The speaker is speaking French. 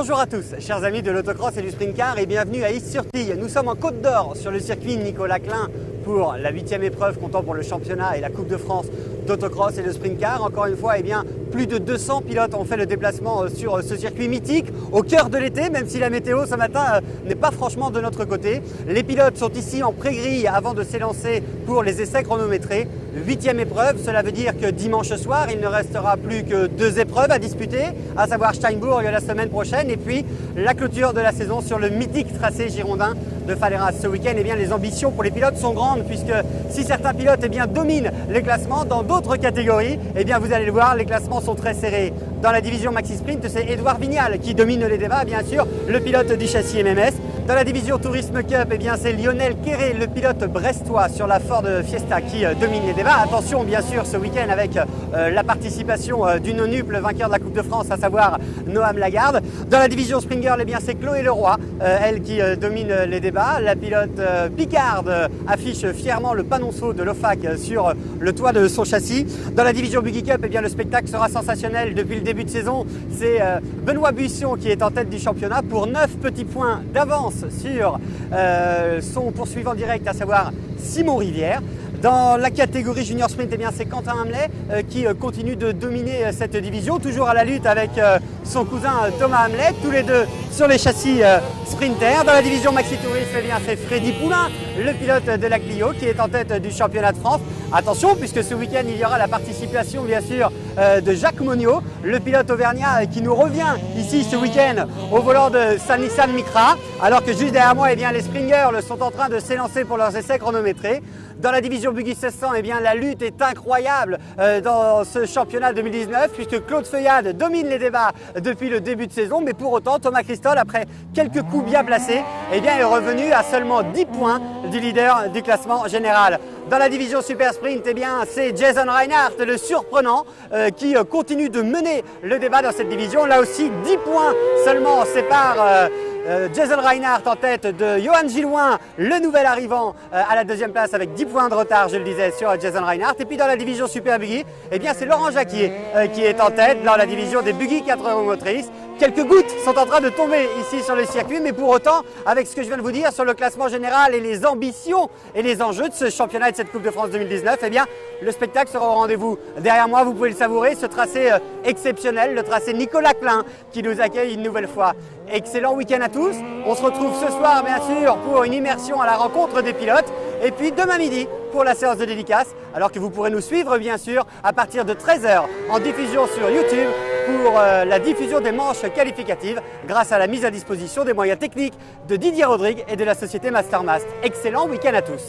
Bonjour à tous, chers amis de l'autocross et du sprint car et bienvenue à Is-sur-Tille. Nous sommes en Côte d'Or sur le circuit Nicolas Klein pour la 8e épreuve comptant pour le championnat et la Coupe de France d'autocross et de sprint car. Encore une fois, plus de 200 pilotes ont fait le déplacement sur ce circuit mythique au cœur de l'été, même si la météo ce matin n'est pas franchement de notre côté. Les pilotes sont ici en pré-grille avant de s'élancer pour les essais chronométrés. 8e épreuve, cela veut dire que dimanche soir, il ne restera plus que 2 épreuves à disputer, à savoir Steinbourg la semaine prochaine et puis la clôture de la saison sur le mythique tracé girondin de Faleras. Ce week-end, les ambitions pour les pilotes sont grandes puisque si certains pilotes dominent les classements, dans d'autres catégories, vous allez le voir, les classements sont très serrés. Dans la division Maxi Sprint, c'est Edouard Vignal qui domine les débats, bien sûr, le pilote du châssis MMS. Dans la division Tourisme Cup, c'est Lionel Quéré, le pilote brestois sur la Ford Fiesta qui domine les débats. Attention, bien sûr, ce week-end avec la participation du non-up, le vainqueur de la Coupe de France, à savoir Noam Lagarde. Dans la division Springer, c'est Chloé Leroy, elle qui domine les débats. La pilote picarde affiche fièrement le panonceau de l'OFAC sur le toit de son châssis. Dans la division Buggy Cup, le spectacle sera sensationnel depuis le début de saison. C'est Benoît Buisson qui est en tête du championnat pour 9 petits points d'avance sur son poursuivant direct, à savoir Simon Rivière. Dans la catégorie Junior Sprint, c'est Quentin Hamlet qui continue de dominer cette division, toujours à la lutte avec son cousin Thomas Hamlet, tous les deux sur les châssis Sprinter. Dans la division Maxi Tourisme, c'est Freddy Poulain, le pilote de la Clio, qui est en tête du championnat de France. Attention, puisque ce week-end, il y aura la participation, bien sûr, de Jacques Monniot, le pilote auvergnat qui nous revient ici ce week-end au volant de sa Nissan Micra, alors que juste derrière moi, les Springers sont en train de s'élancer pour leurs essais chronométrés. Dans la division Buggy 1600, la lutte est incroyable dans ce championnat 2019 puisque Claude Feuillade domine les débats depuis le début de saison, mais pour autant Thomas Christol, après quelques coups bien placés, est revenu à seulement 10 points du leader du classement général. Dans la division Super Sprint, c'est Jason Reinhardt, le surprenant, qui continue de mener le débat dans cette division. Là aussi, 10 points seulement séparent Jason Reinhardt en tête de Johan Gillouin, le nouvel arrivant à la 2e place avec 10 points de retard, je le disais, sur Jason Reinhardt. Et puis dans la division Super Buggy, c'est Laurent Jacquier qui est en tête dans la division des Buggy 4 roues motrices. Quelques gouttes sont en train de tomber ici sur le circuit, mais pour autant, avec ce que je viens de vous dire sur le classement général et les ambitions et les enjeux de ce championnat et de cette Coupe de France 2019, le spectacle sera au rendez-vous. Derrière moi, vous pouvez le savourer, ce tracé exceptionnel, le tracé Nicolas Klein qui nous accueille une nouvelle fois. Excellent week-end à tous. On se retrouve ce soir, bien sûr, pour une immersion à la rencontre des pilotes. Et puis demain midi pour la séance de dédicace, alors que vous pourrez nous suivre, bien sûr, à partir de 13 h en diffusion sur YouTube pour la diffusion des manches qualificatives grâce à la mise à disposition des moyens techniques de Didier Rodrigue et de la société Mastermast. Excellent week-end à tous.